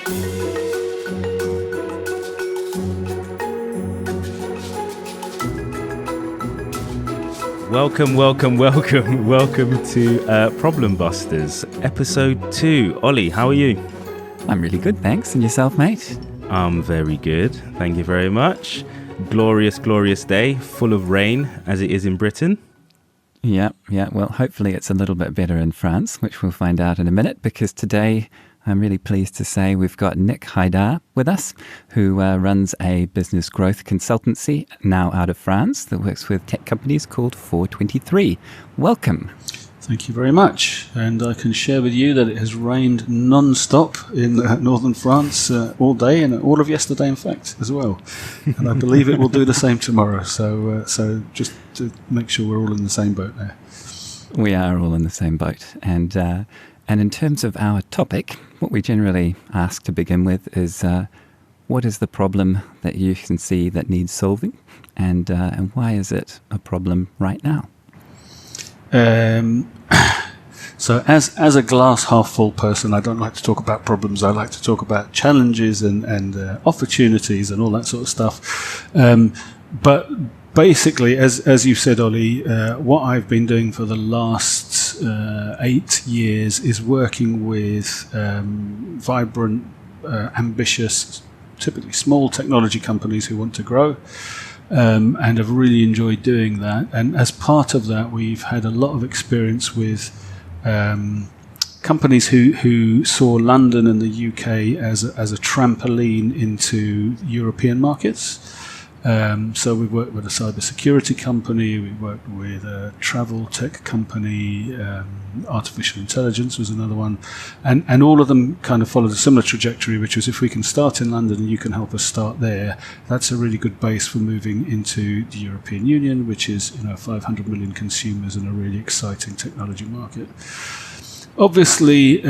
Welcome to Problem Busters, episode 2. Ollie, how are you? I'm really good, thanks. And yourself, mate? I'm very good, thank you very much. Glorious, glorious day, full of rain, as it is in Britain. Yeah. Well, hopefully it's a little bit better in France, which we'll find out in a minute, because today I'm really pleased to say we've got Nik Haidar with us, who runs a business growth consultancy now out of France that works with tech companies called 423. Welcome. Thank you very much. And I can share with you that it has rained non-stop in northern France all day and all of yesterday, in fact, as well. And I believe it will do the same tomorrow. So just to make sure we're all in the same boat there. We are all in the same boat. And in terms of our topic, what we generally ask to begin with is what is the problem that you can see that needs solving, and why is it a problem right now? So as a glass half full person, I don't like to talk about problems. I like to talk about challenges and opportunities and all that sort of stuff. But basically, as you said, Ollie, what I've been doing for the last 8 years is working with vibrant, ambitious, typically small technology companies who want to grow. And have really enjoyed doing that. And as part of that, we've had a lot of experience with companies who saw London and the UK as a trampoline into European markets. So we've worked with a cybersecurity company, we worked with a travel tech company, artificial intelligence was another one, and all of them kind of followed a similar trajectory, which was if we can start in London and you can help us start there, that's a really good base for moving into the European Union, which is 500 million consumers and a really exciting technology market. Obviously,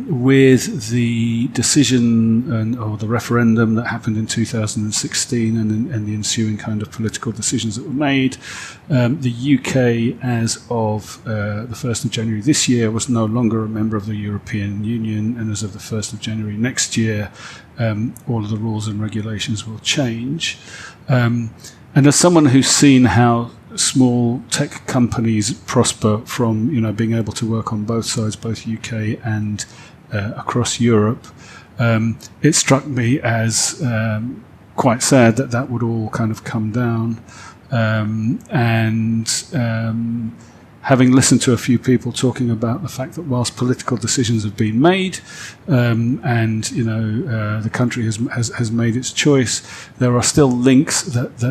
with the decision or the referendum that happened in 2016 and the ensuing kind of political decisions that were made, the UK, as of the 1st of January this year, was no longer a member of the European Union, and as of the 1st of January next year, all of the rules and regulations will change. And as someone who's seen how small tech companies prosper from being able to work on both sides, both UK and across Europe, it struck me as quite sad that would all kind of come down. Having listened to a few people talking about the fact that whilst political decisions have been made, the country has made its choice, there are still links that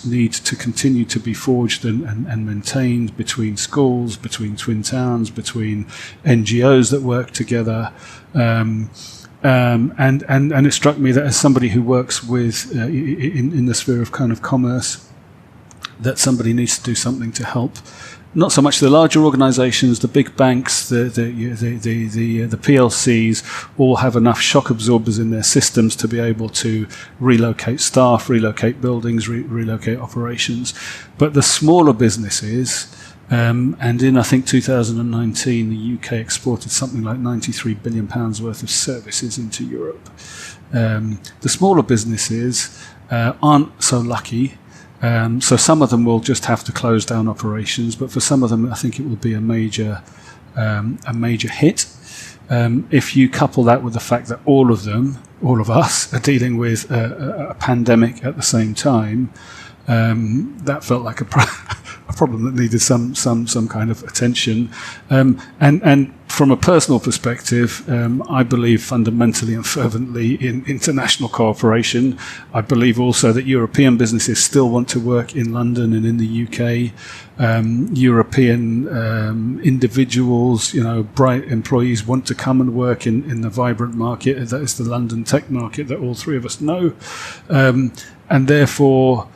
need to continue to be forged and maintained between schools, between twin towns, between NGOs that work together. And it struck me that as somebody who works with in the sphere of kind of commerce, that somebody needs to do something to help. Not so much the larger organisations, the big banks, the PLCs all have enough shock absorbers in their systems to be able to relocate staff, relocate buildings, relocate operations. But the smaller businesses, and in I think 2019, the UK exported something like £93 billion worth of services into Europe. The smaller businesses aren't so lucky. So some of them will just have to close down operations, but for some of them, I think it will be a major hit. If you couple that with the fact that all of us, are dealing with a pandemic at the same time, that felt like a problem that needed some kind of attention. And from a personal perspective, I believe fundamentally and fervently in international cooperation. I believe also that European businesses still want to work in London and in the UK. European individuals, bright employees want to come and work in the vibrant market. That is the London tech market that all three of us know. And therefore,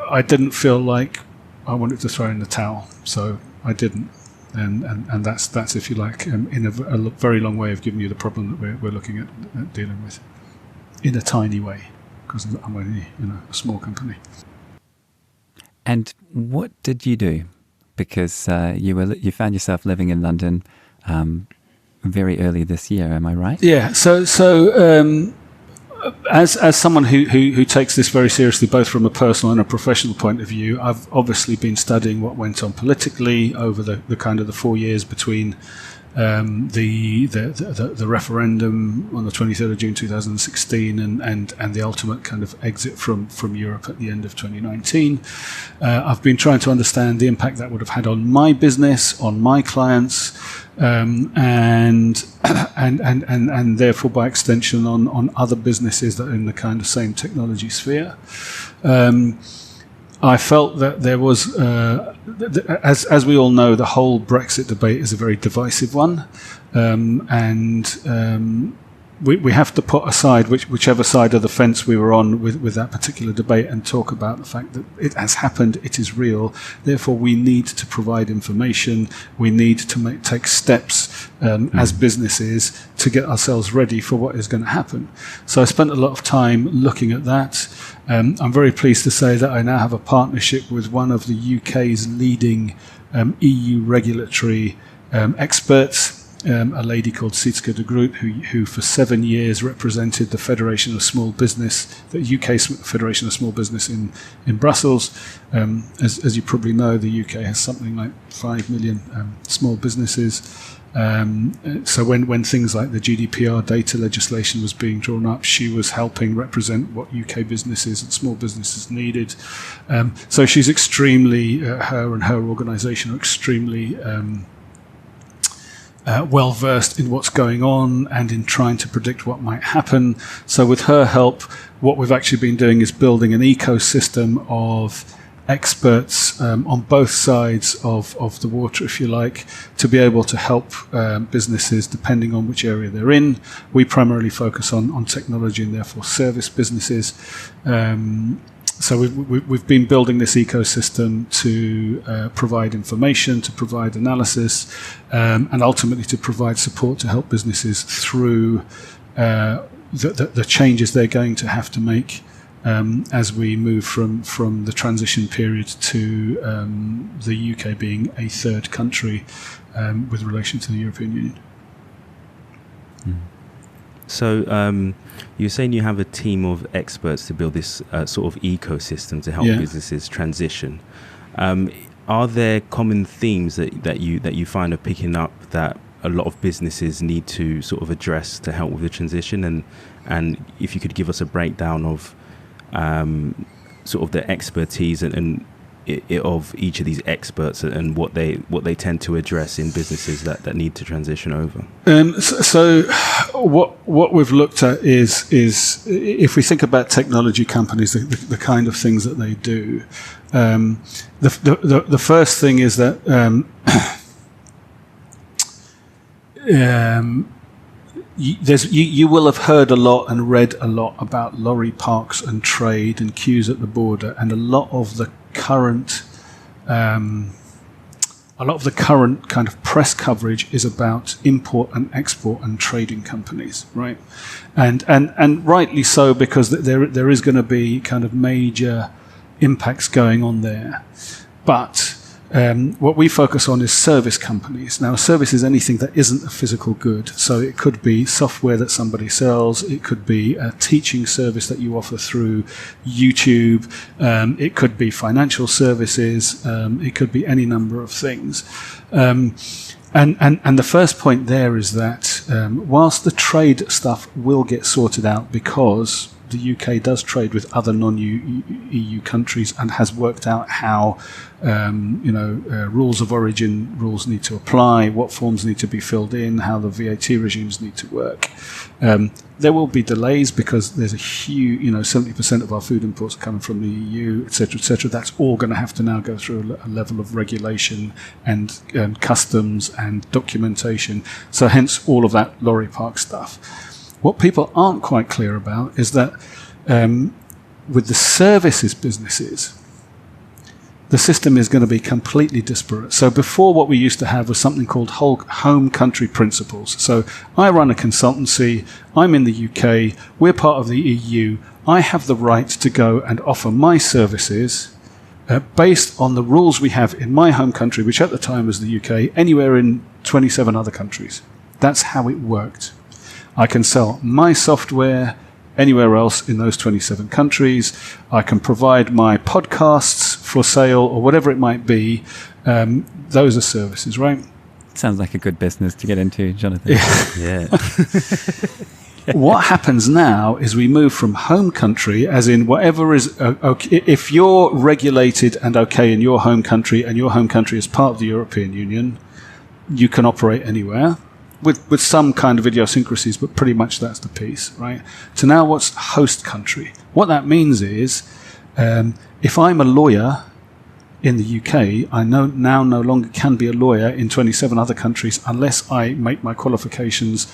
I didn't feel like I wanted to throw in the towel, so I didn't. And that's if you like, in a very long way of giving you the problem that we're looking at dealing with, in a tiny way, because I'm only a small company. And what did you do? Because you found yourself living in London very early this year, am I right? Yeah. So as someone who takes this very seriously, both from a personal and a professional point of view, I've obviously been studying what went on politically over the kind of the 4 years between the referendum on the 23rd of June 2016 and the ultimate kind of exit from Europe at the end of 2019. I've been trying to understand the impact that would have had on my business, on my clients, and therefore by extension on other businesses that are in the kind of same technology sphere. I felt that there was, as we all know, the whole Brexit debate is a very divisive one, we have to put aside whichever side of the fence we were on with that particular debate and talk about the fact that it has happened, it is real. Therefore, we need to provide information. We need to take steps as businesses to get ourselves ready for what is going to happen. So I spent a lot of time looking at that. I'm very pleased to say that I now have a partnership with one of the UK's leading EU regulatory experts, a lady called Sietske de Groot, who for 7 years represented the Federation of Small Business, the UK Federation of Small Business in Brussels. As you probably know, the UK has something like 5 million small businesses. So when things like the GDPR data legislation was being drawn up, she was helping represent what UK businesses and small businesses needed. So she's extremely, her and her organisation are extremely well versed in what's going on and in trying to predict what might happen. So with her help, what we've actually been doing is building an ecosystem of experts on both sides of the water, if you like, to be able to help businesses depending on which area they're in. We primarily focus on technology and therefore service businesses. So we've been building this ecosystem to provide information, to provide analysis, and ultimately to provide support to help businesses through the changes they're going to have to make as we move from the transition period to the UK being a third country with relation to the European Union. So you're saying you have a team of experts to build this sort of ecosystem to help businesses transition. Are there common themes that you find are picking up that a lot of businesses need to sort of address to help with the transition? And if you could give us a breakdown of sort of the expertise and of each of these experts and what they tend to address in businesses that need to transition over. So what we've looked at is if we think about technology companies, the kind of things that they do. The first thing is that you will have heard a lot and read a lot about lorry parks and trade and queues at the border, and a lot of the current kind of press coverage is about import and export and trading companies, right? And rightly so, because there is going to be kind of major impacts going on there. But what we focus on is service companies. Now, a service is anything that isn't a physical good. So it could be software that somebody sells. It could be a teaching service that you offer through YouTube. It could be financial services. It could be any number of things. And the first point there is that whilst the trade stuff will get sorted out because the UK does trade with other non-EU countries and has worked out how rules of origin rules need to apply, what forms need to be filled in, how the VAT regimes need to work. There will be delays because there's a huge, 70% of our food imports are coming from the EU, etc., etc. That's all going to have to now go through a level of regulation and customs and documentation. So hence all of that lorry park stuff. What people aren't quite clear about is that with the services businesses, the system is going to be completely disparate. So before, what we used to have was something called home country principles. So I run a consultancy, I'm in the UK, we're part of the EU, I have the right to go and offer my services based on the rules we have in my home country, which at the time was the UK, anywhere in 27 other countries. That's how it worked. I can sell my software anywhere else in those 27 countries. I can provide my podcasts for sale or whatever it might be. Those are services, right? Sounds like a good business to get into, Jonathan. Yeah. What happens now is we move from home country, as in whatever is okay. If you're regulated and okay in your home country, and your home country is part of the European Union, you can operate anywhere with some kind of idiosyncrasies, but pretty much that's the piece, right? To now what's host country? What that means is if I'm a lawyer in the UK, I now no longer can be a lawyer in 27 other countries unless I make my qualifications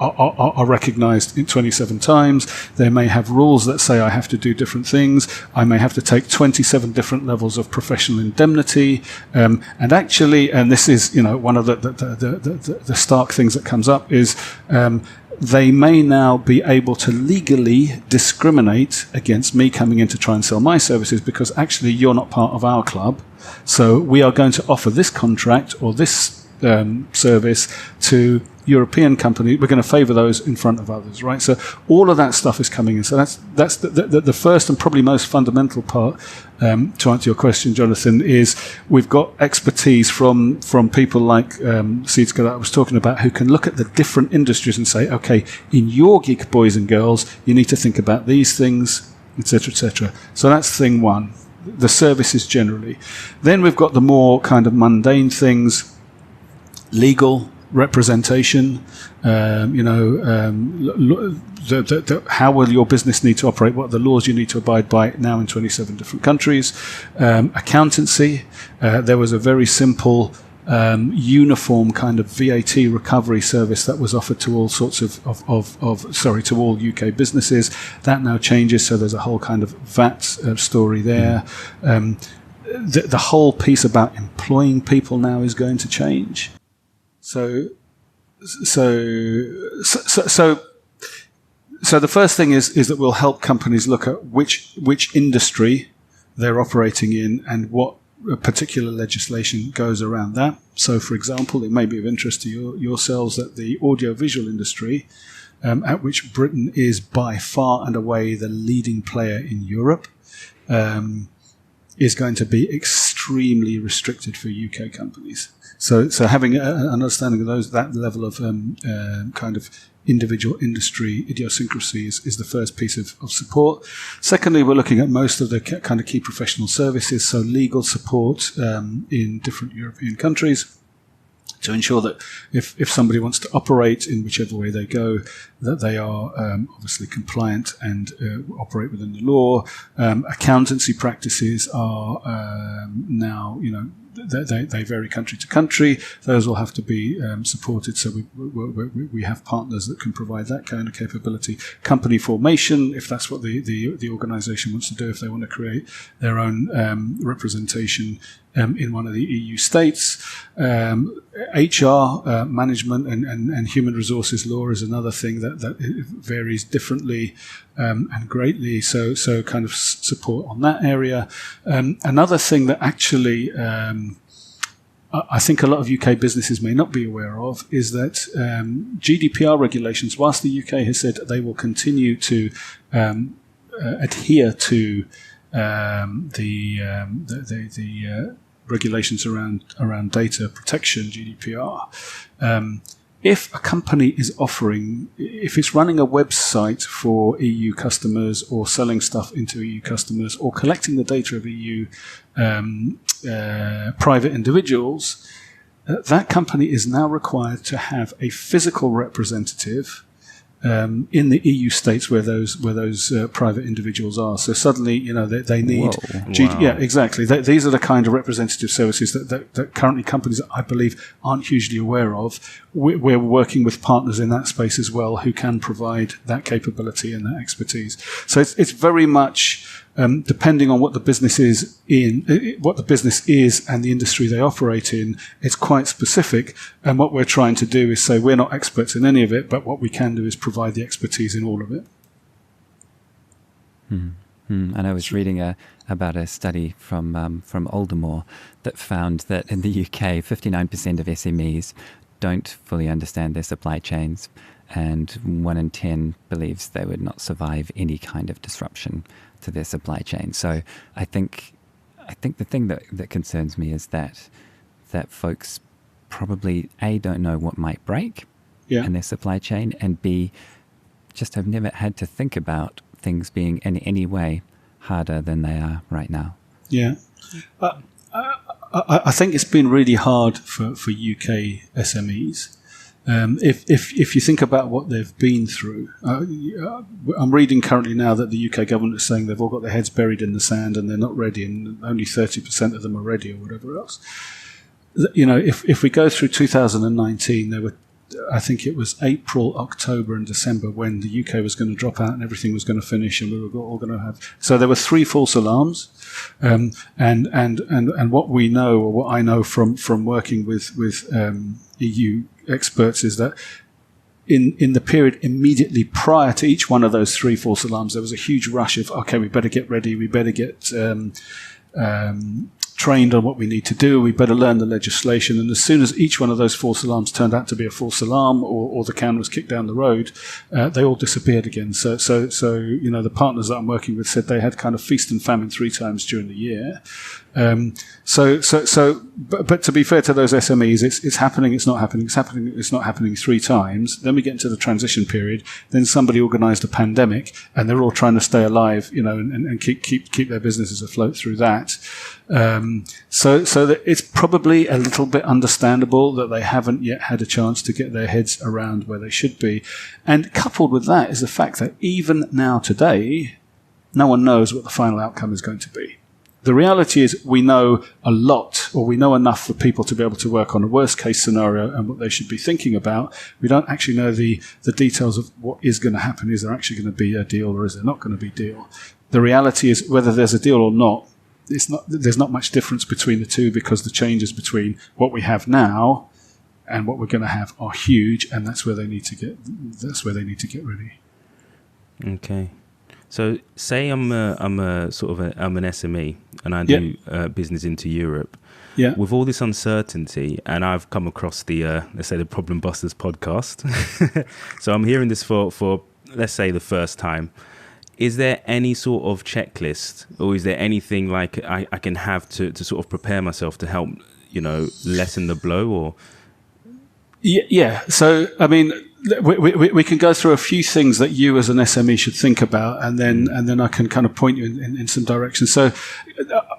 are recognised in 27 times. They may have rules that say I have to do different things. I may have to take 27 different levels of professional indemnity. And actually, and this is, one of the stark things that comes up is they may now be able to legally discriminate against me coming in to try and sell my services because actually you're not part of our club. So we are going to offer this contract or this service to European companies. We're going to favour those in front of others, right? So all of that stuff is coming in. So that's the first and probably most fundamental part. To answer your question, Jonathan, is we've got expertise from people like Sietske that I was talking about, who can look at the different industries and say, okay, in your gig, boys and girls, you need to think about these things, etc., etc. So that's thing one. The services generally. Then we've got the more kind of mundane things. Legal representation, how will your business need to operate, what are the laws you need to abide by now in 27 different countries. Accountancy, there was a very simple uniform kind of VAT recovery service that was offered to all sorts to all UK businesses. That now changes, so there's a whole kind of VAT story there. The whole piece about employing people now is going to change. So the first thing is that we'll help companies look at which industry they're operating in and what particular legislation goes around that. So, for example, it may be of interest to yourselves that the audiovisual industry, at which Britain is by far and away the leading player in Europe, is going to be extremely restricted for UK companies. So having an understanding of that level of kind of individual industry idiosyncrasies is the first piece of support. Secondly, we're looking at most of the kind of key professional services, so legal support in different European countries, to ensure that if somebody wants to operate in whichever way they go, that they are obviously compliant and operate within the law. Accountancy practices are now, they vary country to country. Those will have to be supported. So we have partners that can provide that kind of capability. Company formation, if that's what the organisation wants to do, if they want to create their own representation in one of the EU states. HR management and human resources law is another thing that varies differently and greatly. So kind of support on that area. Another thing that actually I think a lot of UK businesses may not be aware of is that GDPR regulations, whilst the UK has said they will continue to adhere to the regulations around data protection, GDPR. If a company is if it's running a website for EU customers or selling stuff into EU customers or collecting the data of EU private individuals, that company is now required to have a physical representative in the EU states where those private individuals are. So suddenly, they need. Wow. Yeah, exactly. These are the kind of representative services that currently companies, I believe, aren't hugely aware of. We're working with partners in that space as well who can provide that capability and that expertise. So it's very much depending on what the business is and the industry they operate in, it's quite specific. And what we're trying to do is say we're not experts in any of it, but what we can do is provide the expertise in all of it. And I was reading about a study from Aldermore that found that in the UK, 59% of SMEs don't fully understand their supply chains, and 1 in 10 believes they would not survive any kind of disruption to their supply chain. So I think the thing that concerns me is that folks probably A, don't know what might break in their supply chain, and B, just have never had to think about things being in any way harder than they are right now. Yeah. I think it's been really hard for UK SMEs. If you think about what they've been through, I'm reading currently now that the UK government is saying they've all got their heads buried in the sand and they're not ready, and only 30% of them are ready, or whatever else. You know, if we go through 2019, there were, I think it was April, October, and December when the UK was going to drop out and everything was going to finish, and we were all going to have. So there were 3 false alarms, and what we know, or what I know from working with EU experts, is that in the period immediately prior to each one of those 3 false alarms, there was a huge rush of, okay, we better get ready, we better get trained on what we need to do, we better learn the legislation. And as soon as each one of those false alarms turned out to be a false alarm, or the can was kicked down the road, they all disappeared again. So you know, the partners that I'm working with said they had kind of feast and famine 3 times during the year. But to be fair to those SMEs, it's happening, it's not happening, it's happening, it's not happening 3 times. Then we get into the transition period. Then somebody organised a pandemic, and they're all trying to stay alive, you know, and keep their businesses afloat through that. So that it's probably a little bit understandable that they haven't yet had a chance to get their heads around where they should be. And coupled with that is the fact that even now today, no one knows what the final outcome is going to be. The reality is we know a lot, or we know enough for people to be able to work on a worst case scenario and what they should be thinking about. We don't actually know the details of what is going to happen. Is there actually going to be a deal, or is there not going to be a deal? The reality is, whether there's a deal or not, there's not much difference between the two, because the changes between what we have now and what we're going to have are huge, and that's where they need to get ready. Okay. So say I'm an SME and I do business into Europe. Yeah. With all this uncertainty, and I've come across the let's say the Problem Busters podcast. So I'm hearing this for let's say the first time. Is there any sort of checklist, or is there anything like I can have to sort of prepare myself to help, you know, lessen the blow? Or yeah. So I mean, we can go through a few things that you as an SME should think about, and then I can kind of point you in some direction. So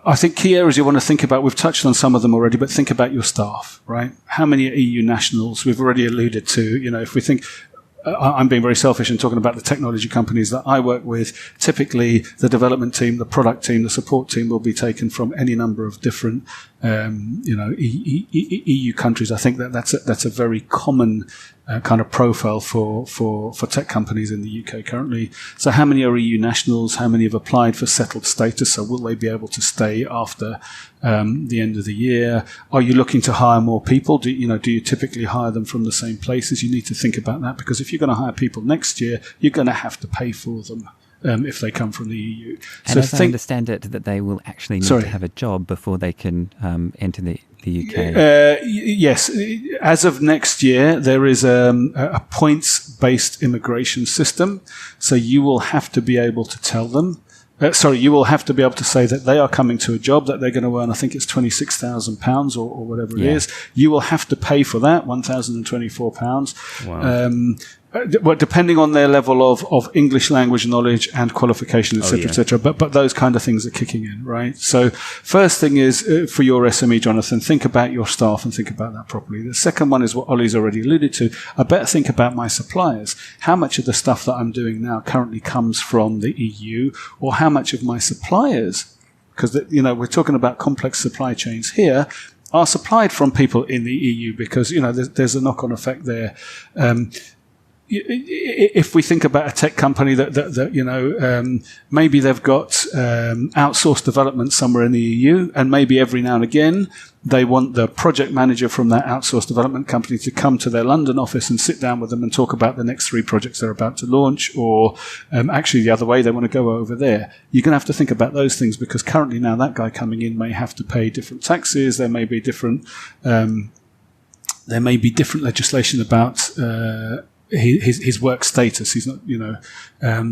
I think key areas you want to think about, we've touched on some of them already, but think about your staff, right? How many are EU nationals? We've already alluded to, you know, if we think, I'm being very selfish and talking about the technology companies that I work with. Typically, the development team, the product team, the support team will be taken from any number of different, EU countries. I think that's a very common kind of profile for tech companies in the UK currently. So, how many are EU nationals? How many have applied for settled status? So, will they be able to stay after the end of the year? Are you looking to hire more people? Do you typically hire them from the same places? You need to think about that, because if you're going to hire people next year, you're going to have to pay for them. If they come from the EU. And as I understand it, that they will actually need to have a job before they can enter the UK. Yes. As of next year, there is a points-based immigration system. So you will have to be able to tell them, you will have to be able to say that they are coming to a job that they're going to earn, I think it's £26,000 or whatever it is. You will have to pay for that, £1,024. Wow. Well, depending on their level of English language knowledge and qualification, etc., etc. But those kind of things are kicking in, right? So first thing is, for your SME, Jonathan, think about your staff and think about that properly. The second one is what Ollie's already alluded to. I better think about my suppliers. How much of the stuff that I'm doing now currently comes from the EU, or how much of my suppliers, because we're talking about complex supply chains here, are supplied from people in the EU, because there's a knock-on effect there. If we think about a tech company that maybe they've got outsourced development somewhere in the EU, and maybe every now and again they want the project manager from that outsourced development company to come to their London office and sit down with them and talk about the next 3 projects they're about to launch, or actually the other way, they want to go over there. You're going to have to think about those things, because currently now that guy coming in may have to pay different taxes. There may be different there may be different legislation about his work status. He's not,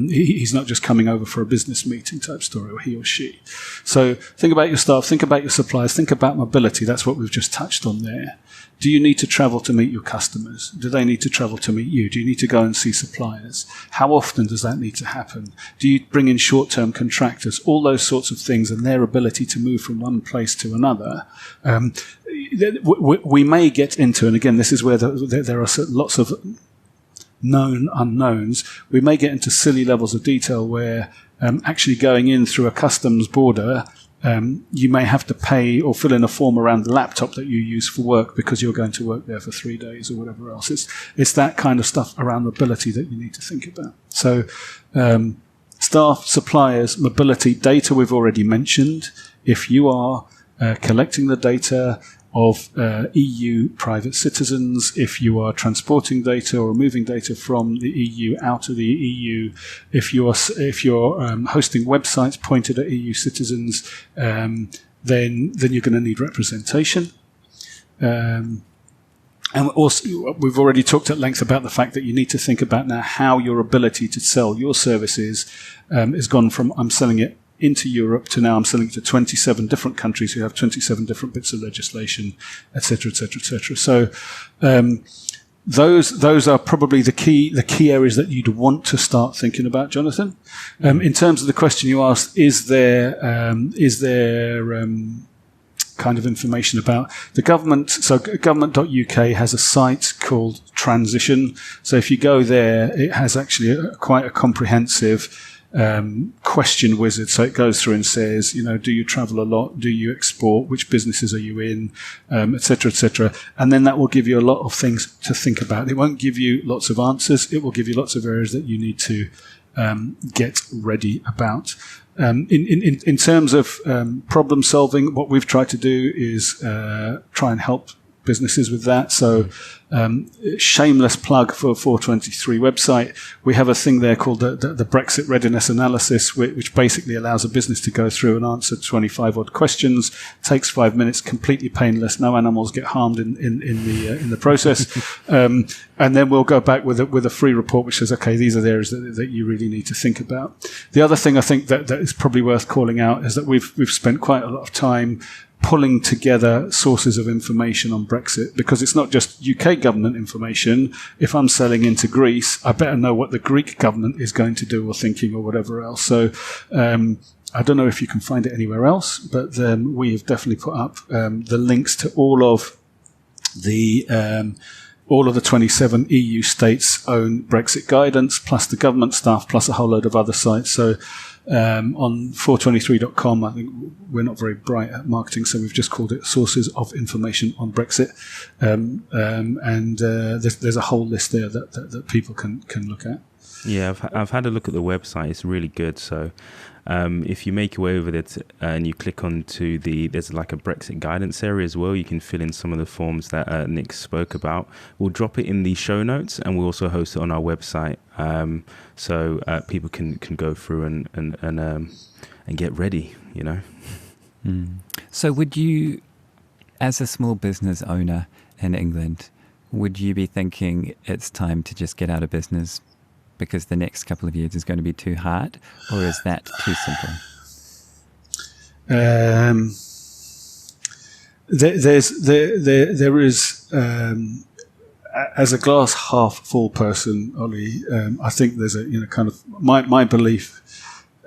he's not just coming over for a business meeting type story, or he or she. So think about your staff, think about your suppliers, think about mobility. That's what we've just touched on there. Do you need to travel to meet your customers? Do they need to travel to meet you? Do you need to go and see suppliers? How often does that need to happen? Do you bring in short-term contractors? All those sorts of things, and their ability to move from one place to another. We may get into, and again, this is where there are lots of known unknowns. We may get into silly levels of detail where actually going in through a customs border, you may have to pay or fill in a form around the laptop that you use for work because you're going to work there for 3 days or whatever else. It's that kind of stuff around mobility that you need to think about. So staff, suppliers, mobility, data we've already mentioned. If you are collecting the data of EU private citizens, if you are transporting data or moving data from the EU out of the EU, if you're hosting websites pointed at EU citizens, then you're going to need representation. And also, we've already talked at length about the fact that you need to think about now how your ability to sell your services has gone from I'm selling it into Europe to now I'm selling it to 27 different countries who have 27 different bits of legislation, et cetera, et cetera, et cetera. So those are probably the key areas that you'd want to start thinking about, Jonathan. In terms of the question you asked, is there kind of information about the government? So government.uk has a site called Transition. So if you go there, it has actually quite a comprehensive question wizard. So it goes through and says, do you travel a lot? Do you export? Which businesses are you in? Et cetera, et cetera. And then that will give you a lot of things to think about. It won't give you lots of answers. It will give you lots of areas that you need to get ready about. In terms of problem solving, what we've tried to do is try and help businesses with that. So shameless plug for 423 website. We have a thing there called the Brexit readiness analysis, which basically allows a business to go through and answer 25 odd questions. Takes 5 minutes, completely painless. No animals get harmed in the process. And then we'll go back with a free report which says, okay, these are the areas that you really need to think about. The other thing I think that is probably worth calling out is that we've spent quite a lot of time pulling together sources of information on Brexit, because it's not just UK government information. If I'm selling into Greece, I better know what the Greek government is going to do or thinking or whatever else. So I don't know if you can find it anywhere else, but we have definitely put up the links to all of the 27 EU states' own Brexit guidance, plus the government stuff, plus a whole load of other sites. So on 423.com, I think we're not very bright at marketing, so we've just called it Sources of Information on Brexit. There's a whole list there that people can look at. Yeah, I've had a look at the website. It's really good. So if you make your way over there and you click onto there's like a Brexit guidance area as well. You can fill in some of the forms that Nick spoke about. We'll drop it in the show notes, and we'll also host it on our website, so people can go through and get ready. So would you, as a small business owner in England, would you be thinking it's time to just get out of business because the next couple of years is going to be too hard, or is that too simple? There is, as a glass half full person, Ollie, I think there's a kind of my belief,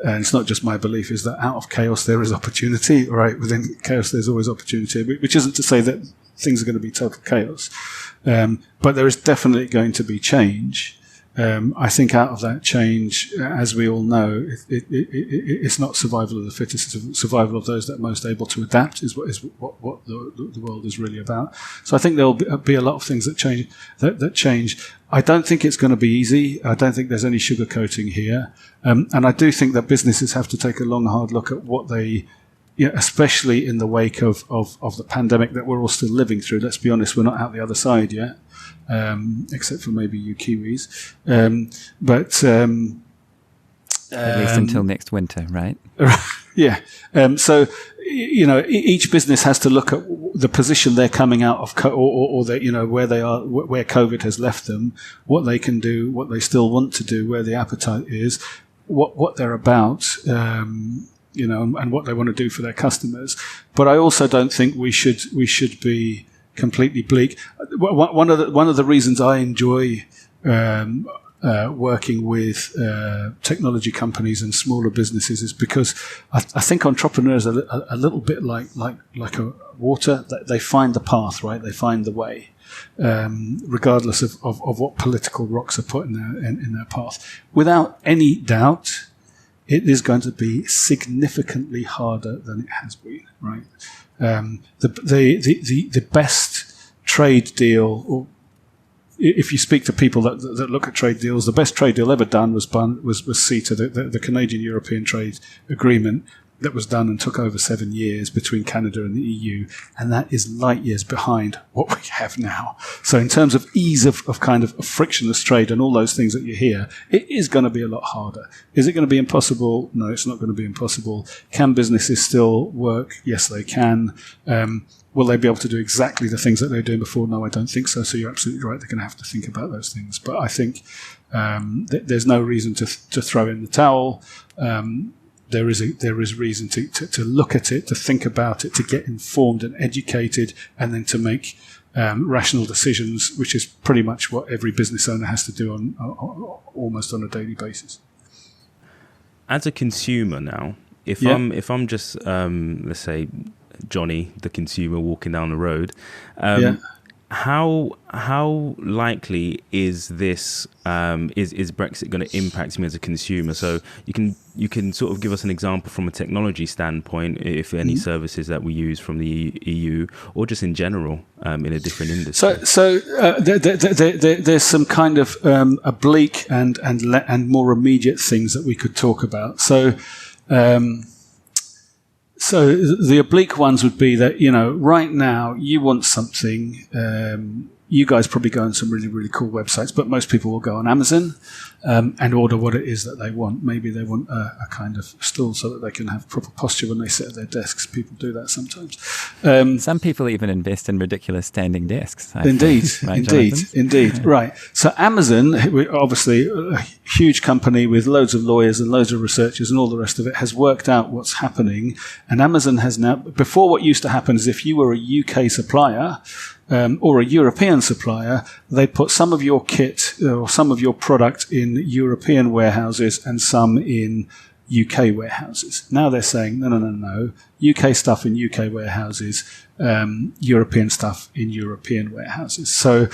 and it's not just my belief, is that out of chaos there is opportunity. Right, within chaos there's always opportunity, which isn't to say that things are going to be total chaos, but there is definitely going to be change. I think out of that change, as we all know, it's not survival of the fittest; it's survival of those that are most able to adapt. Is what the world is really about. So I think there will be a lot of things that change. That change. I don't think it's going to be easy. I don't think there's any sugarcoating here, and I do think that businesses have to take a long, hard look at what they. Especially in the wake of the pandemic that we're all still living through. Let's be honest, we're not out the other side yet, except for maybe you Kiwis. At least until next winter, right? Yeah. So each business has to look at the position they're coming out of, or they, where they are, where COVID has left them, what they can do, what they still want to do, where the appetite is, what they're about, and what they want to do for their customers. But I also don't think we should be completely bleak. One of the reasons I enjoy working with technology companies and smaller businesses is because I think entrepreneurs are a little bit like a water. They find the path, right? They find the way, regardless of what political rocks are put in their path. Without any doubt, it is going to be significantly harder than it has been, right? The best trade deal, or if you speak to people that look at trade deals, the best trade deal ever done was CETA, the Canadian-European Trade Agreement, that was done and took over 7 years between Canada and the EU, and that is light years behind what we have now. So in terms of ease of kind of frictionless trade and all those things that you hear, it is going to be a lot harder. Is it going to be impossible? No, it's not going to be impossible. Can businesses still work? Yes, they can. Will they be able to do exactly the things that they were doing before? No, I don't think so. So you're absolutely right. They're going to have to think about those things. But I think there's no reason to throw in the towel. There is reason to look at it, to think about it, to get informed and educated, and then to make rational decisions, which is pretty much what every business owner has to do on almost on a daily basis. As a consumer now, if I'm just let's say Johnny, the consumer, walking down the road, how likely is this is Brexit going to impact me as a consumer? So you can sort of give us an example from a technology standpoint, if any services that we use from the EU, or just in general in a different industry. So there's some kind of oblique and more immediate things that we could talk about. So the oblique ones would be that, right now you want something, you guys probably go on some really, really cool websites, but most people will go on Amazon and order what it is that they want. Maybe they want a kind of stool so that they can have proper posture when they sit at their desks. People do that sometimes. Some people even invest in ridiculous standing desks. Indeed. Yeah. Right. So Amazon, obviously a huge company with loads of lawyers and loads of researchers and all the rest of it, has worked out what's happening. And Amazon has now, before, what used to happen is if you were a UK supplier, or a European supplier, they put some of your kit or some of your product in European warehouses and some in UK warehouses. Now they're saying, no. UK stuff in UK warehouses, European stuff in European warehouses. So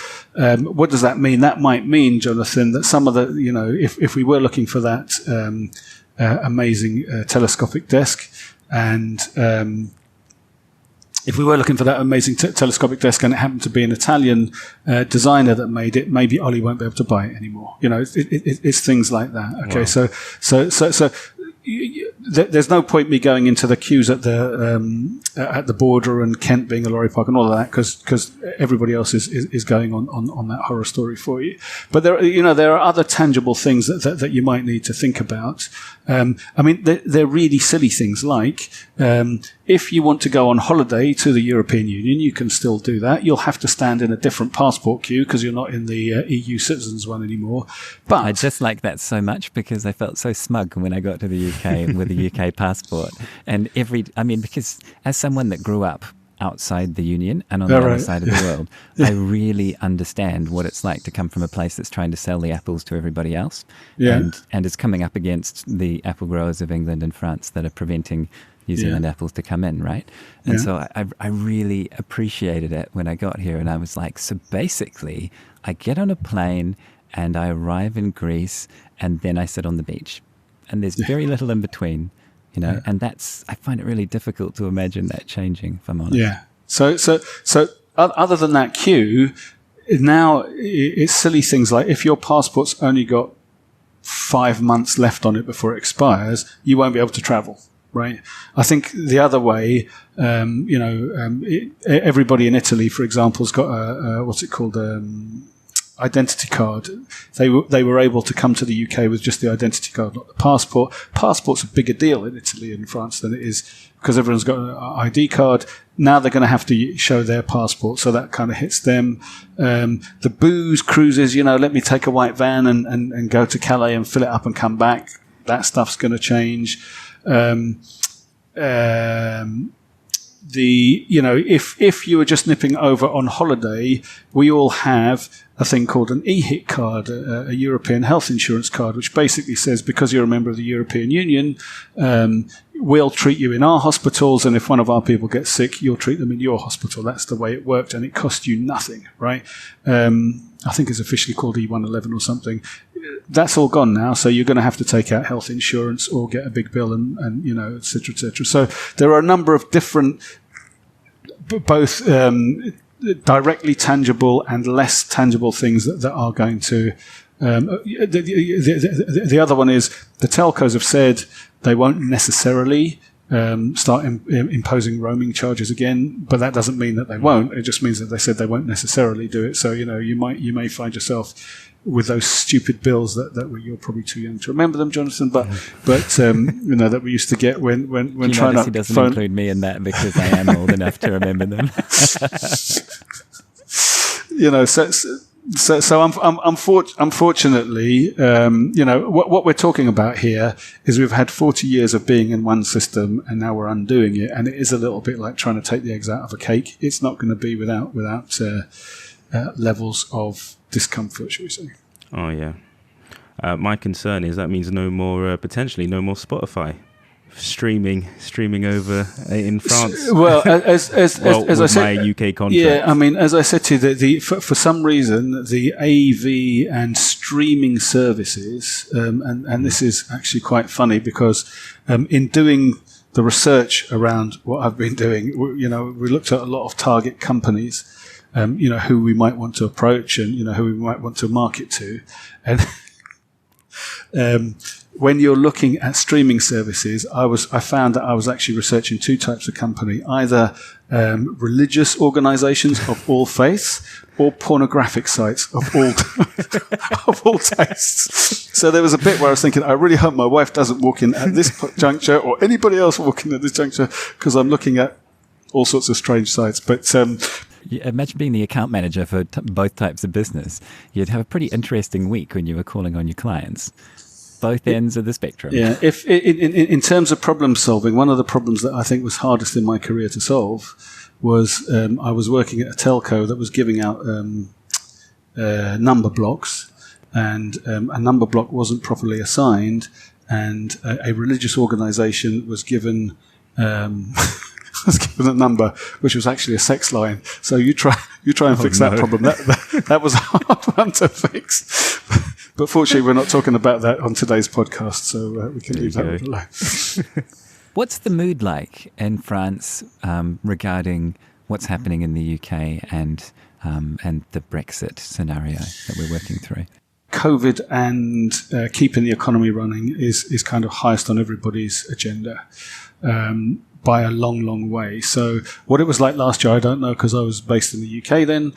what does that mean? That might mean, Jonathan, that some of the, if we were looking for that amazing telescopic desk, and if we were looking for that amazing telescopic desk and it happened to be an Italian designer that made it, maybe Ollie won't be able to buy it anymore. It's things like that. Okay, wow. So there's no point me going into the queues at the border and Kent being a lorry park and all of that, because everybody else is going on that horror story for you. But there are other tangible things that you might need to think about. They're really silly things like, if you want to go on holiday to the European Union, you can still do that. You'll have to stand in a different passport queue because you're not in the EU citizens one anymore. But I just like that so much because I felt so smug when I got to the UK with a UK passport. And because as someone that grew up outside the Union and on the other side of the world, I really understand what it's like to come from a place that's trying to sell the apples to everybody else, and is coming up against the apple growers of England and France that are preventing New Zealand apples to come in, right? And so I really appreciated it when I got here, and I was like, so basically I get on a plane and I arrive in Greece and then I sit on the beach, and there's very little in between. And I find it really difficult to imagine that changing, if I'm honest. Yeah. So other than that queue, now it's silly things like if your passport's only got 5 months left on it before it expires, you won't be able to travel, right? I think the other way, everybody in Italy, for example, has got what's it called? identity card. They were able to come to the UK with just the identity card, not the passport. Passport's a bigger deal in Italy and France than it is because everyone's got an ID card. Now they're going to have to show their passport, so that kind of hits them. The booze cruises, let me take a white van and go to Calais and fill it up and come back. That stuff's going to change. If you were just nipping over on holiday, we all have a thing called an EHIC card, a European health insurance card, which basically says because you're a member of the European Union, we'll treat you in our hospitals, and if one of our people gets sick, you'll treat them in your hospital. That's the way it worked, and it cost you nothing, right? I think it's officially called E111 or something. That's all gone now, so you're going to have to take out health insurance or get a big bill and et cetera, et cetera. So there are a number of different, both directly tangible and less tangible things that are going to... the other one is the telcos have said they won't necessarily start imposing roaming charges again, but that doesn't mean that they won't. It just means that they said they won't necessarily do it. So you may find yourself with those stupid bills that you're probably too young to remember them, Jonathan. But that we used to get when trying to. He doesn't include me in that because I am old enough to remember them. So unfortunately, what we're talking about here is we've had 40 years of being in one system, and now we're undoing it. And it is a little bit like trying to take the eggs out of a cake. It's not going to be without levels of discomfort, shall we say? Oh yeah. My concern is that means potentially no more Spotify streaming over in France. Well, as I said, my UK contract. Yeah, I mean, as I said to you, for some reason, the AV and streaming services, and this is actually quite funny because in doing the research around what I've been doing, we looked at a lot of target companies, who we might want to approach and, who we might want to market to. And when you're looking at streaming services, I found that I was actually researching two types of company, either religious organizations of all faiths or pornographic sites of all of all tastes. So there was a bit where I was thinking, I really hope my wife doesn't walk in at this juncture or anybody else walking at this juncture, because I'm looking at all sorts of strange sites. But imagine being the account manager for both types of business. You'd have a pretty interesting week when you were calling on your clients. Both ends of the spectrum. Yeah. If in terms of problem solving, one of the problems that I think was hardest in my career to solve was I was working at a telco that was giving out number blocks, and a number block wasn't properly assigned, and a religious organisation was given was given a number which was actually a sex line. So you try and fix that problem. That was a hard one to fix. But fortunately, we're not talking about that on today's podcast, so we can leave that alone. What's the mood like in France regarding what's happening in the UK and the Brexit scenario that we're working through? COVID and keeping the economy running is kind of highest on everybody's agenda by a long, long way. So what it was like last year, I don't know, because I was based in the UK then.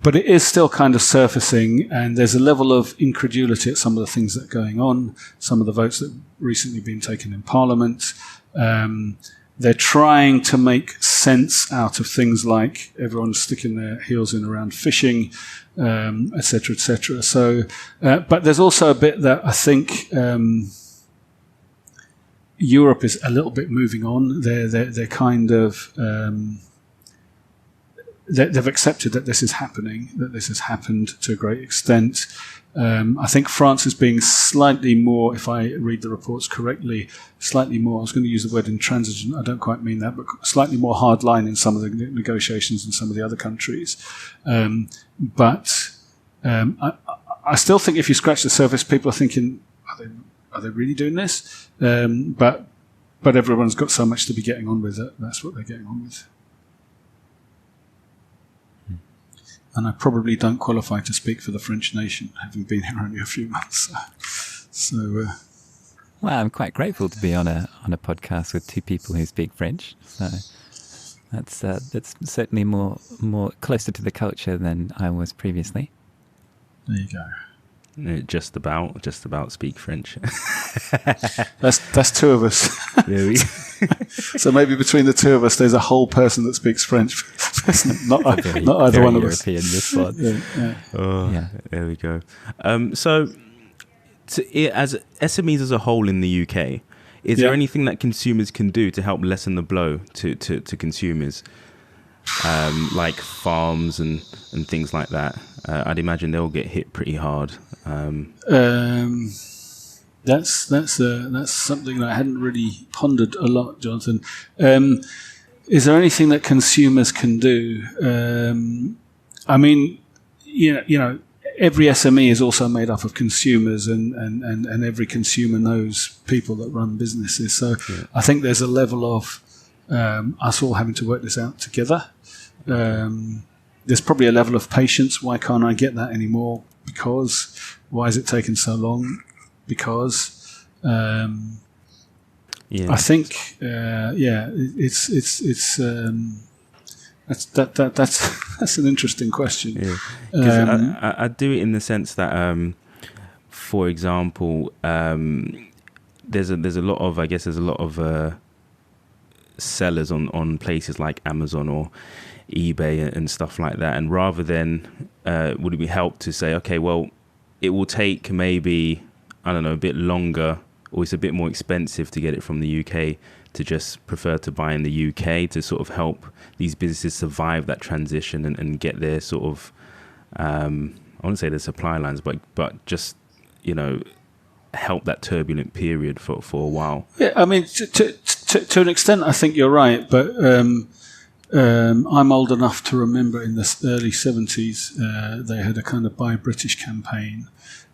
But it is still kind of surfacing, and there's a level of incredulity at some of the things that are going on, some of the votes that have recently been taken in Parliament. They're trying to make sense out of things like everyone's sticking their heels in around fishing, et cetera, et cetera. So, but there's also a bit that I think Europe is a little bit moving on. They're kind of... they've accepted that this is happening, that this has happened to a great extent. I think France is being slightly more, if I read the reports correctly, slightly more, I was going to use the word intransigent, I don't quite mean that, but slightly more hard line in some of the negotiations in some of the other countries. But I still think if you scratch the surface, people are thinking, are they really doing this? But everyone's got so much to be getting on with that. That's what they're getting on with. And I probably don't qualify to speak for the French nation, having been here only a few months. Well, I'm quite grateful to be on a podcast with two people who speak French. So that's certainly more closer to the culture than I was previously. There you go. Just about speak French. That's two of us. Yeah, so maybe between the two of us, there's a whole person that speaks French. not either one of us. European response. There we go. So, as SMEs as a whole in the UK, is there anything that consumers can do to help lessen the blow to consumers, like farms and things like that? I'd imagine they'll get hit pretty hard. That's something that I hadn't really pondered a lot, Jonathan. Is there anything that consumers can do? I mean, you know, every SME is also made up of consumers, and every consumer knows people that run businesses. So I think there's a level of us all having to work this out together. There's probably a level of patience. Why can't I get that anymore? Because why is it taking so long? Because I think that's an interesting question. Yeah, I do it in the sense that, for example, there's a lot of sellers on places like Amazon or eBay and stuff like that, and rather than would it be help to say, okay, well, it will take maybe, I don't know, a bit longer, or it's a bit more expensive to get it from the UK, to just prefer to buy in the UK to sort of help these businesses survive that transition and get their sort of, I wouldn't say the supply lines, but just, you know, help that turbulent period for a while. Yeah, I mean, to an extent, I think you're right, but I'm old enough to remember in the early 70s they had a kind of Buy British campaign.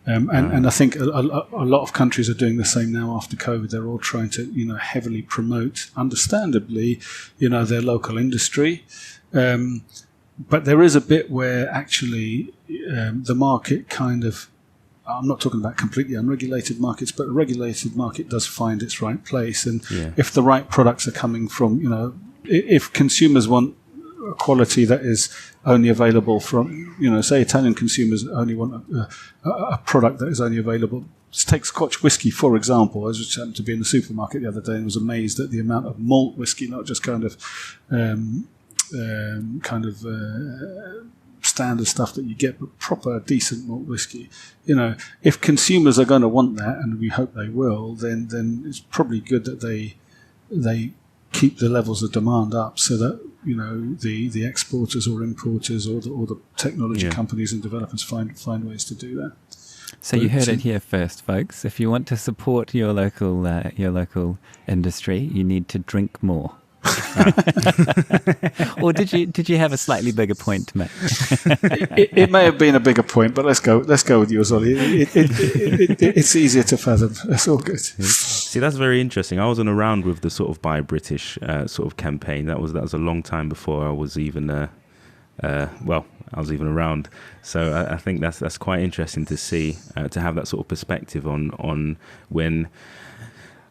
And I think a lot of countries are doing the same now after COVID. They're all trying to, you know, heavily promote, understandably, you know, their local industry. But there is a bit where actually the market kind of, I'm not talking about completely unregulated markets, but a regulated market does find its right place. And if the right products are coming from, you know, if consumers want a quality that is only available from, you know, say Italian consumers only want a product that is only available. Just take Scotch whiskey, for example. I was just happened to be in the supermarket the other day and was amazed at the amount of malt whiskey, not just kind of standard stuff that you get, but proper decent malt whiskey. You know, if consumers are going to want that, and we hope they will, then it's probably good that they keep the levels of demand up, so that, you know, the exporters or importers or the technology companies and developers find ways to do that. So you heard it here first, folks. If you want to support your local industry, you need to drink more. Or did you have a slightly bigger point to make? It may have been a bigger point, but let's go with yours, Ollie. It's easier to fathom. That's all good. See, that's very interesting. I wasn't around with the sort of Buy British sort of campaign. That was a long time before I was even I was even around. So I think that's quite interesting to see, to have that sort of perspective on when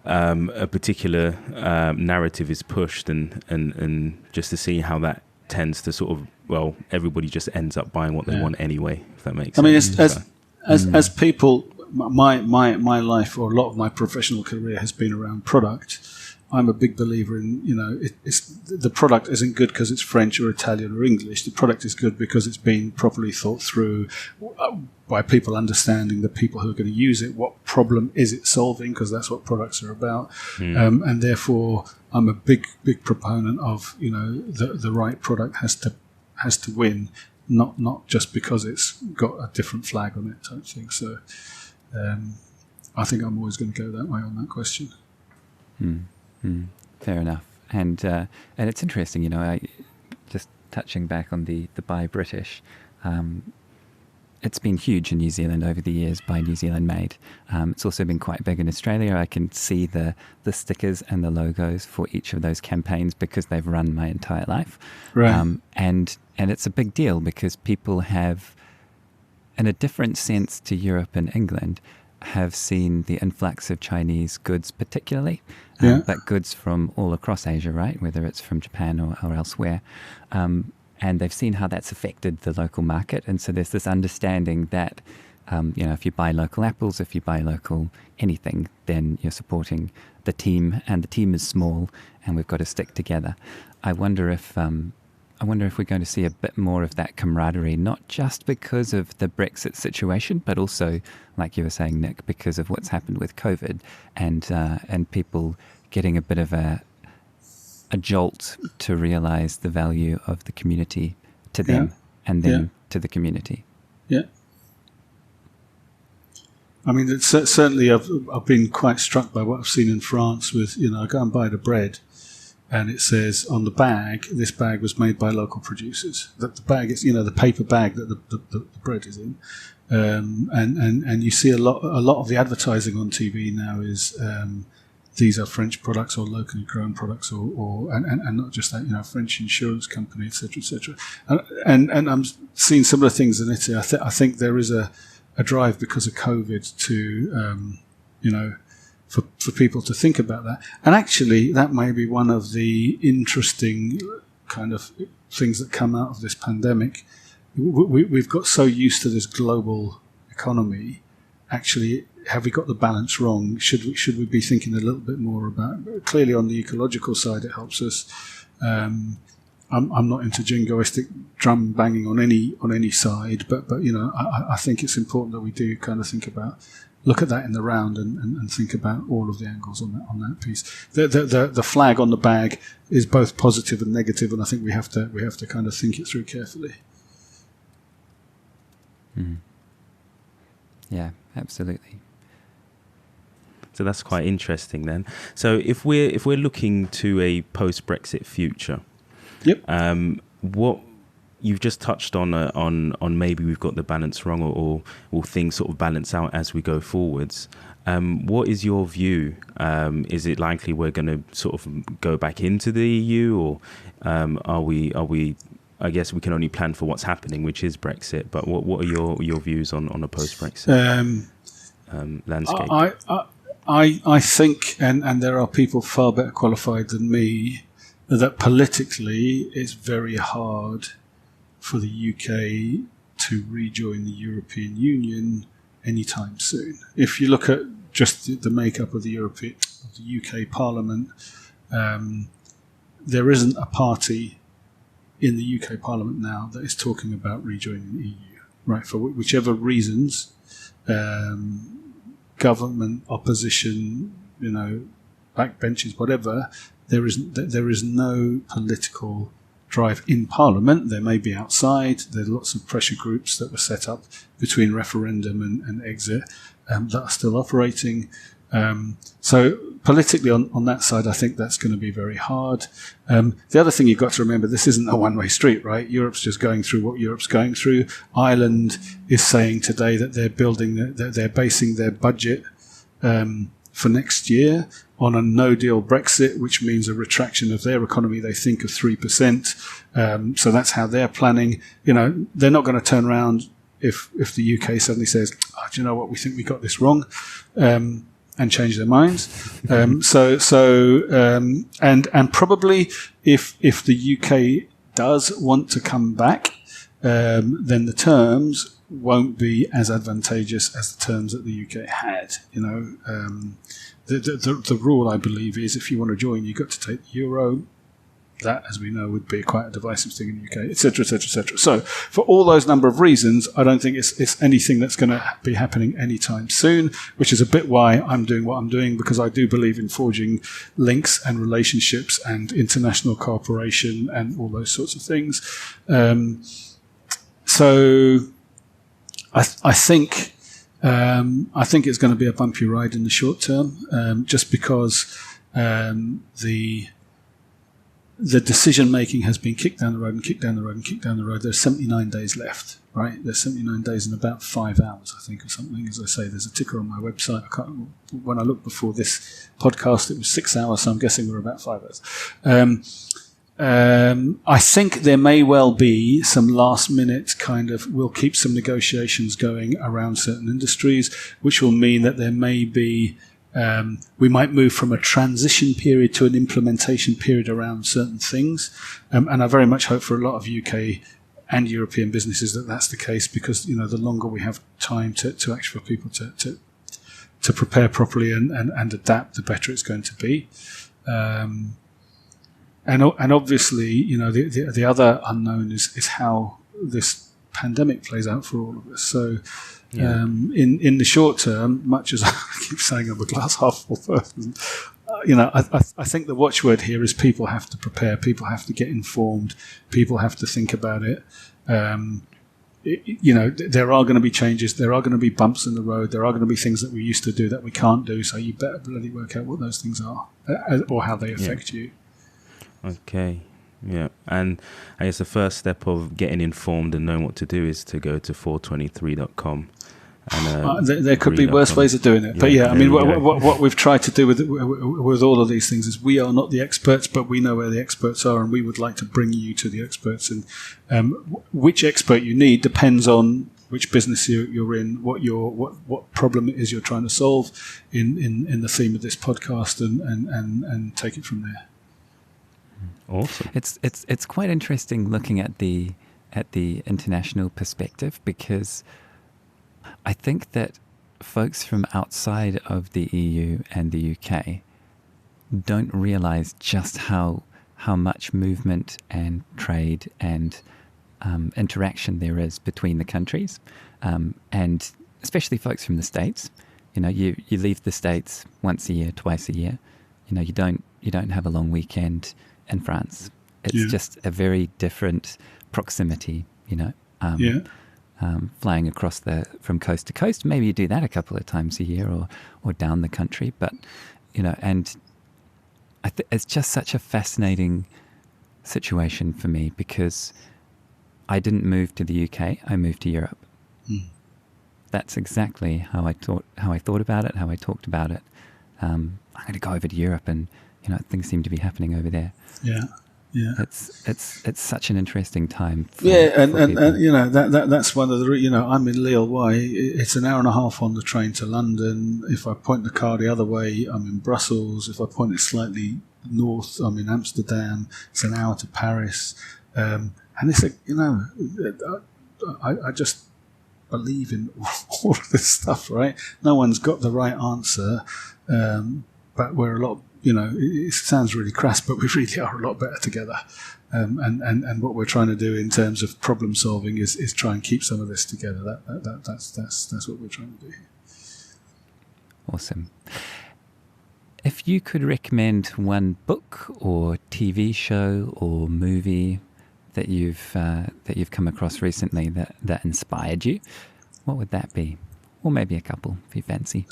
a particular narrative is pushed, and just to see how that tends to sort of, well, everybody just ends up buying what they want anyway, if that makes sense. I mean, as people, my life, or a lot of my professional career has been around product. I'm a big believer in, you know, the product isn't good because it's French or Italian or English. The product is good because it's been properly thought through by people understanding the people who are going to use it. What problem is it solving? Because that's what products are about. And therefore, I'm a big proponent of, you know, the right product has to win, not just because it's got a different flag on it type thing. So I think I'm always going to go that way on that question. Fair enough. And it's interesting, you know, I just touching back on the Buy British, it's been huge in New Zealand over the years, Buy New Zealand Made. It's also been quite big in Australia. I can see the stickers and the logos for each of those campaigns because they've run my entire life. Right. And it's a big deal because people have, in a different sense to Europe and England, have seen the influx of Chinese goods particularly, but goods from all across Asia, right? Whether it's from Japan or elsewhere. and they've seen how that's affected the local market. And so there's this understanding that, if you buy local apples, if you buy local anything, then you're supporting the team, and the team is small, and we've got to stick together. I wonder if we're going to see a bit more of that camaraderie, not just because of the Brexit situation, but also, like you were saying, Nick, because of what's happened with COVID, and people getting a bit of a jolt to realise the value of the community to them, and then to the community. Yeah. I mean, it's, certainly I've been quite struck by what I've seen in France with, I go and buy the bread, and it says on the bag, this bag was made by local producers. That the bag is, the paper bag that the bread is in. And you see a lot of the advertising on TV now is these are French products or locally grown products, or not just that, French insurance company, etc., etc. And I'm seeing similar things in Italy. I think there is a drive because of COVID to, for people to think about that. And actually, that may be one of the interesting kind of things that come out of this pandemic. We've got so used to this global economy. Actually, have we got the balance wrong? Should we be thinking a little bit more about? Clearly, on the ecological side, it helps us. I'm not into jingoistic drum banging on any side, but I think it's important that we do kind of look at that in the round and think about all of the angles on that piece. The flag on the bag is both positive and negative, and I think we have to kind of think it through carefully. Mm. Yeah, absolutely. So that's quite interesting then. So if we're looking to a post-Brexit future, yep. What you've just touched on maybe we've got the balance wrong, or things sort of balance out as we go forwards. What is your view? Is it likely we're going to sort of go back into the EU, or are we? I guess we can only plan for what's happening, which is Brexit. But what are your views on a post-Brexit landscape? I think, and there are people far better qualified than me, that politically it's very hard for the UK to rejoin the European Union anytime soon. If you look at just the makeup of the UK Parliament, there isn't a party in the UK Parliament now that is talking about rejoining the EU, right? For whichever reasons, government, opposition, backbenches, whatever. There is no political drive in Parliament. There may be outside. There are lots of pressure groups that were set up between referendum and exit that are still operating. So politically on that side, I think that's going to be very hard. The other thing you've got to remember, this isn't a one-way street, right? Europe's just going through what Europe's going through. Ireland is saying today that they're basing their budget for next year on a no-deal Brexit, which means a retraction of their economy, they think, of 3%. So that's how they're planning. They're not going to turn around if the UK suddenly says, do you know what, we think we got this wrong, and change their minds. And probably if the UK does want to come back, then the terms won't be as advantageous as the terms that the UK had. The rule, I believe, is if you want to join, you've got to take the euro. That, as we know, would be quite a divisive thing in the UK, etc., etc., etc. So, for all those number of reasons, I don't think it's anything that's going to be happening anytime soon, which is a bit why I'm doing what I'm doing, because I do believe in forging links and relationships and international cooperation and all those sorts of things. So, I think it's going to be a bumpy ride in the short term, just because the decision making has been kicked down the road and kicked down the road and kicked down the road. There's 79 days left, right? There's 79 days in about 5 hours, I think, or something. As I say, there's a ticker on my website. When I looked before this podcast, it was 6 hours, so I'm guessing we're about 5 hours. I think there may well be some last minute we'll keep some negotiations going around certain industries, which will mean that there may be We might move from a transition period to an implementation period around certain things. And I very much hope for a lot of UK and European businesses that that's the case, because, the longer we have time to actually for people to prepare properly and adapt, the better it's going to be. And obviously, the other unknown is how this pandemic plays out for all of us. So in the short term, much as I keep saying I'm a glass half full person, I think the watchword here is people have to prepare, people have to get informed, people have to think about it. There are going to be changes, there are going to be bumps in the road, there are going to be things that we used to do that we can't do, so you better bloody work out what those things are or how they affect you. Okay. Yeah, and I guess the first step of getting informed and knowing what to do is to go to 423.com. And, there could be worse ways of doing it. But what we've tried to do with all of these things is we are not the experts, but we know where the experts are, and we would like to bring you to the experts. And which expert you need depends on which business you're in, what problem it is you're trying to solve in the theme of this podcast, and take it from there. Awesome. It's quite interesting looking at the international perspective, because I think that folks from outside of the EU and the UK don't realise just how much movement and trade and interaction there is between the countries, and especially folks from the States. You leave the States once a year, twice a year. You don't have a long weekend in France. It's just a very different proximity, flying across from coast to coast. Maybe you do that a couple of times a year or down the country. But, and it's just such a fascinating situation for me, because I didn't move to the UK, I moved to Europe. Mm. That's exactly how I thought about it, how I talked about it. I'm going to go over to Europe, and things seem to be happening over there. Yeah. It's such an interesting time. And that's one of the. I'm in Lille. Why? It's an hour and a half on the train to London. If I point the car the other way, I'm in Brussels. If I point it slightly north, I'm in Amsterdam. It's an hour to Paris. And it's I just believe in all of this stuff, right? No one's got the right answer, but we're a lot. It sounds really crass, but we really are a lot better together. And what we're trying to do in terms of problem solving is try and keep some of this together. That's what we're trying to do. Awesome. If you could recommend one book or TV show or movie that you've come across recently that inspired you, what would that be? Or maybe a couple, if you fancy.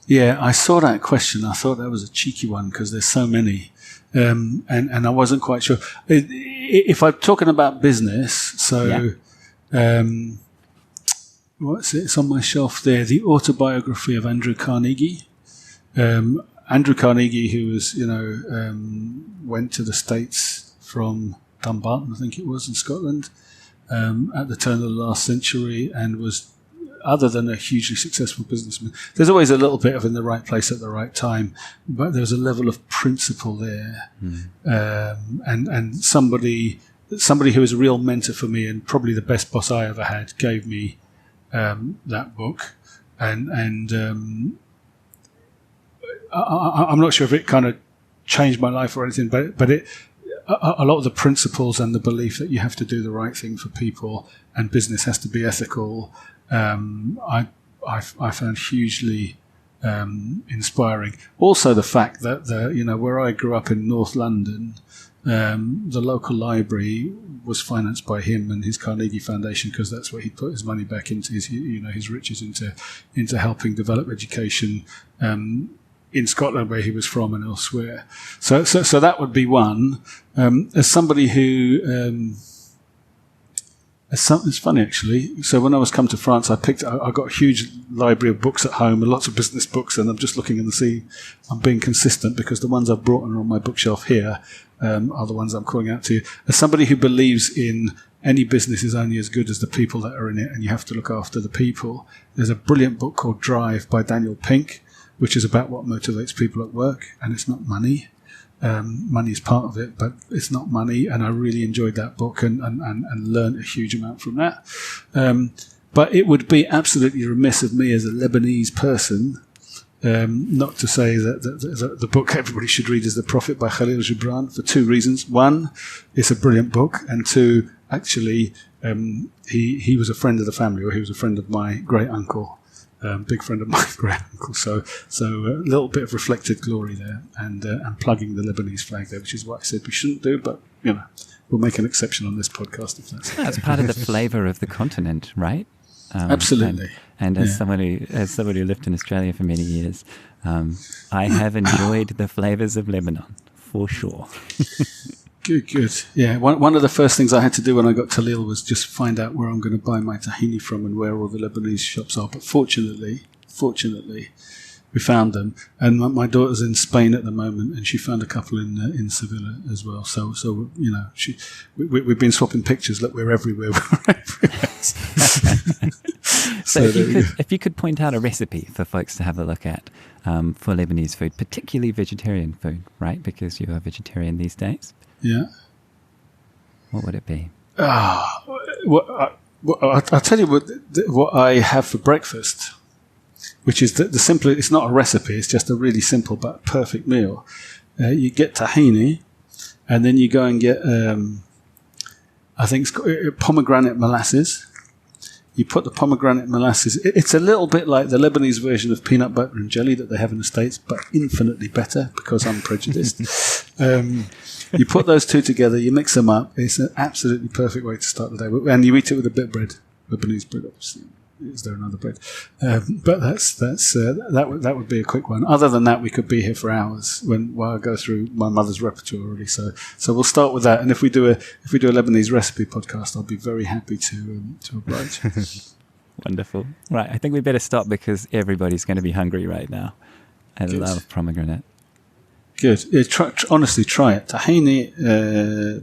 Yeah, I saw that question. I thought that was a cheeky one because there's so many, and I wasn't quite sure. If I'm talking about business, so what's it? It's on my shelf there. The autobiography of Andrew Carnegie. Andrew Carnegie, who was went to the States from Dumbarton, I think it was, in Scotland, at the turn of the last century, and was, other than a hugely successful businessman, there's always a little bit of in the right place at the right time, but there's a level of principle there. And somebody who was a real mentor for me, and probably the best boss I ever had, gave me that book. And I'm not sure if it kind of changed my life or anything, but it, a lot of the principles and the belief that you have to do the right thing for people and business has to be ethical, I found hugely inspiring. Also, the fact that where I grew up in North London, the local library was financed by him and his Carnegie Foundation, because that's where he put his money back into his riches into helping develop education in Scotland, where he was from, and elsewhere. So that would be one. As somebody who it's funny actually. So when I was come to France, I got a huge library of books at home and lots of business books, and I'm just looking and see I'm being consistent, because the ones I've brought and are on my bookshelf here are the ones I'm calling out to you. As somebody who believes in any business is only as good as the people that are in it, and you have to look after the people, there's a brilliant book called Drive by Daniel Pink. which is about what motivates people at work, and it's not money. Money is part of it, but it's not money. And I really enjoyed that book and learned a huge amount from that. But it would be absolutely remiss of me as a Lebanese person not to say that the book everybody should read is The Prophet by Khalil Gibran for two reasons. One, it's a brilliant book, and two, actually, he was a friend of the family, or he was a friend of my great uncle. Big friend of my great uncle, so a little bit of reflected glory there, and plugging the Lebanese flag there, which is what I said we shouldn't do, but we'll make an exception on this podcast if that's part of the flavour of the continent, right? Absolutely. And as somebody who lived in Australia for many years, I have enjoyed the flavours of Lebanon for sure. Good. Yeah, one of the first things I had to do when I got to Lille was just find out where I'm going to buy my tahini from and where all the Lebanese shops are. But fortunately, we found them. And my daughter's in Spain at the moment, and she found a couple in Sevilla as well. So we've been swapping pictures. Look, we're everywhere. So if you could point out a recipe for folks to have a look at for Lebanese food, particularly vegetarian food, right? Because you are vegetarian these days. Yeah. What would it be? I'll tell you what I have for breakfast, which is the simple. It's not a recipe. It's just a really simple but perfect meal. You get tahini, and then you go and get I think it's pomegranate molasses. You put the pomegranate molasses. It's a little bit like the Lebanese version of peanut butter and jelly that they have in the States, but infinitely better because I'm prejudiced. You put those two together, you mix them up. It's an absolutely perfect way to start the day. And you eat it with a bit of bread, Lebanese bread, obviously. Is there another bread? But that would be a quick one. Other than that, we could be here for hours while I go through my mother's repertoire already. So we'll start with that. And if we do a Lebanese recipe podcast, I'll be very happy to oblige. Wonderful. Right, I think we better stop because everybody's going to be hungry right now. I love pomegranate. Good. Yeah, honestly, try it. Tahini,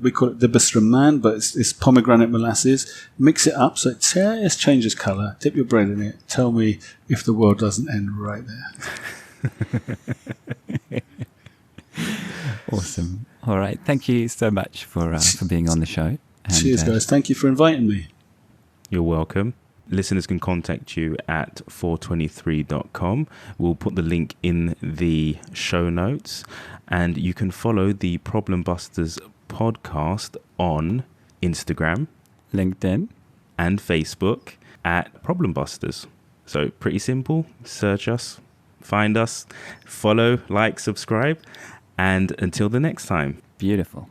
we call it dibs rumman, but it's pomegranate molasses. Mix it up so it just changes colour. Dip your bread in it. Tell me if the world doesn't end right there. Awesome. All right. Thank you so much for being on the show. And, cheers, guys. Thank you for inviting me. You're welcome. Listeners can contact you at 423.com. We'll put the link in the show notes. And you can follow the Problem Busters podcast on Instagram, LinkedIn, and Facebook at Problem Busters. So pretty simple. Search us, find us, follow, like, subscribe. And until the next time. Beautiful.